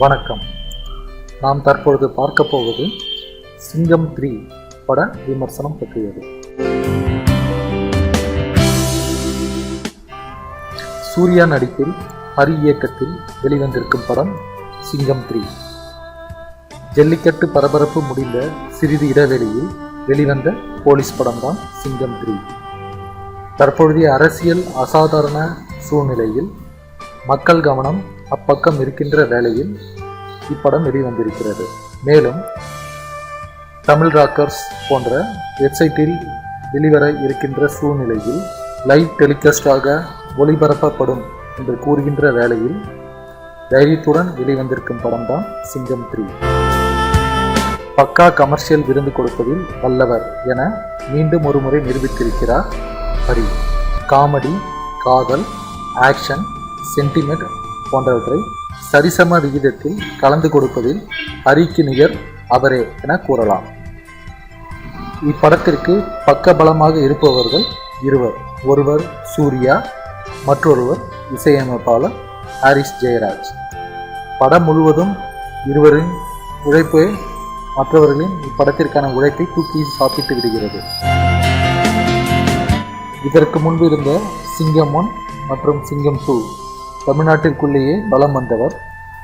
வணக்கம். நாம் தற்பொழுது பார்க்க போவது சிங்கம் 3 பட விமர்சனம் பற்றியது. சூர்யா நடிப்பில் ஹரி இயக்கத்தில் வெளிவந்திருக்கும் படம் சிங்கம் 3. ஜல்லிக்கட்டு பரபரப்பு முடிந்த சிறிது இடைவெளியில் வெளிவந்த போலீஸ் படம்தான் சிங்கம் 3. தற்பொழுதைய அரசியல் அசாதாரண சூழ்நிலையில் மக்கள் கவனம் அப்பக்கம் இருக்கின்ற வேளையில் இப்படம் வெளிவந்திருக்கிறது. மேலும் தமிழ் ராக்கர்ஸ் போன்ற வெப்சைட்டில் வெளிவர இருக்கின்ற சூழ்நிலையில் லைவ் டெலிகாஸ்டாக ஒளிபரப்பப்படும் என்று கூறுகின்ற வேளையில் தைரியத்துடன் வெளிவந்திருக்கும் படம்தான் சிங்கம் 3. பக்கா கமர்ஷியல் விருந்து கொடுப்பதில் வல்லவர் என மீண்டும் ஒரு முறை நிரூபித்திருக்கிறார் ஹரி. காமெடி, காதல், ஆக்ஷன், சென்டிமெண்ட் போன்றவற்றை சரிசம விகிதத்தில் கலந்து கொடுப்பதில் ஹரிக்கு நிகர் அவரே என கூறலாம். இப்படத்திற்கு பக்கபலமாக இருப்பவர்கள் இருவர். ஒருவர் சூர்யா, மற்றொருவர் இசையமைப்பாளர் ஹாரிஸ் ஜெயராஜ். படம் முழுவதும் இருவரின் உழைப்பே மற்றவர்களின் இப்படத்திற்கான உழைப்பை தூக்கி சாப்பிட்டு விடுகிறது. இதற்கு முன்பு இருந்த சிங்கம் 1 மற்றும் சிங்கம் 2 தமிழ்நாட்டிற்குள்ளேயே பலம் வந்தவர்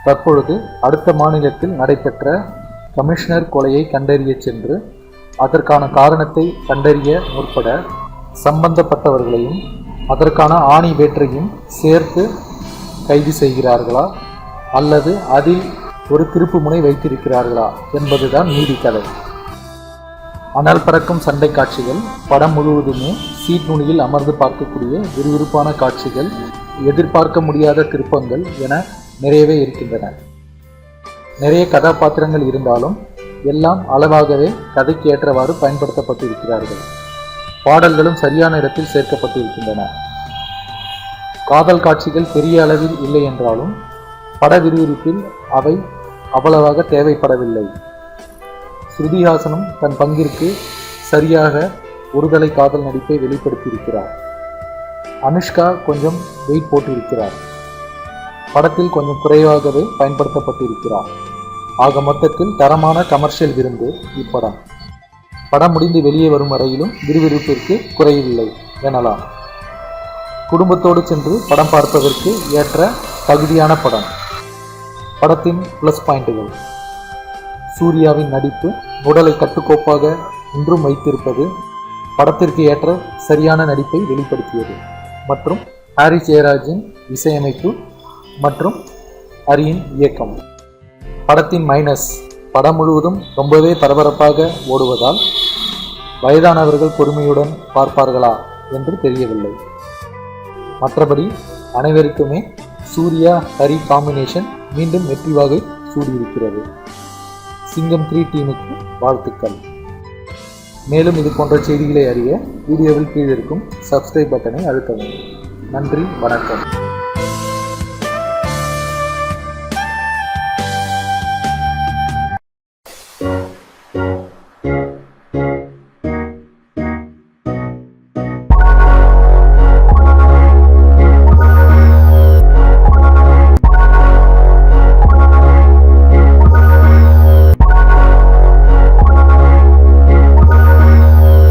தற்பொழுது அடுத்த மாநிலத்தில் நடைபெற்ற கமிஷனர் கொலையை கண்டறிய சென்று அதற்கான காரணத்தை கண்டறிய முற்பட சம்பந்தப்பட்டவர்களையும் அதற்கான ஆணி வேற்றையும் சேர்த்து கைது செய்கிறார்களா அல்லது அதில் ஒரு திருப்பு முனை வைத்திருக்கிறார்களா என்பதுதான் நீதி கதை. அனல் பறக்கும் சண்டை காட்சிகள், படம் முழுவதுமே சீட் நுனியில் அமர்ந்து பார்க்கக்கூடிய விறுவிறுப்பான காட்சிகள், எதிர்பார்க்க முடியாத திருப்பங்கள் என நிறையவே இருக்கின்றன. நிறைய கதாபாத்திரங்கள் இருந்தாலும் எல்லாம் அளவாகவே கதைக்கு ஏற்றவாறு பயன்படுத்தப்பட்டிருக்கிறார்கள். பாடல்களும் சரியான இடத்தில் சேர்க்கப்பட்டிருக்கின்றன. காதல் காட்சிகள் பெரிய அளவில் இல்லை என்றாலும் பட விறுவிறுப்பில் அவை அவ்வளவாக தேவைப்படவில்லை. ஸ்ருதிஹாசனும் தன் பங்கிற்கு சரியாக ஒருதலை காதல் நடிப்பை வெளிப்படுத்தியிருக்கிறார். அனுஷ்கா கொஞ்சம் வெயிட் போட்டிருக்கிறார். படத்தில் கொஞ்சம் குறைவாகவே பயன்படுத்தப்பட்டிருக்கிறார். ஆக மொத்தத்தில் தரமான கமர்ஷியல் விருந்து இப்படம். படம் முடிந்து வெளியே வரும் வரையிலும் விறுவிறுப்பிற்கு குறையவில்லை எனலாம். குடும்பத்தோடு சென்று படம் பார்ப்பதற்கு ஏற்ற தகுதியான படம். படத்தின் ப்ளஸ் பாயிண்ட்டுகள்: சூர்யாவின் நடிப்பு உடலை கட்டுக்கோப்பாக இன்றும் வைத்திருப்பது படத்திற்கு ஏற்ற சரியான நடிப்பை வெளிப்படுத்தியது. மற்றும் ஹாரிஸ் ஜெயராஜின் இசையமைப்பு மற்றும் ஹரியின் இயக்கம். படத்தின் மைனஸ்: படம் முழுவதும் ரொம்பவே பரபரப்பாக ஓடுவதால் வயதானவர்கள் பொறுமையுடன் பார்ப்பார்களா என்று தெரியவில்லை. மற்றபடி அனைவருக்குமே சூர்யா ஹரி காம்பினேஷன் மீண்டும் வெற்றி வாகை சூடியிருக்கிறது. சிங்கம் 3 டீமுக்கு வாழ்த்துக்கள். மேலும் இது போன்ற செய்திகளை அறிய வீடியோவில் கீழ் இருக்கும் சப்ஸ்கிரைப் பட்டனை அழுத்தவும். நன்றி, வணக்கம்.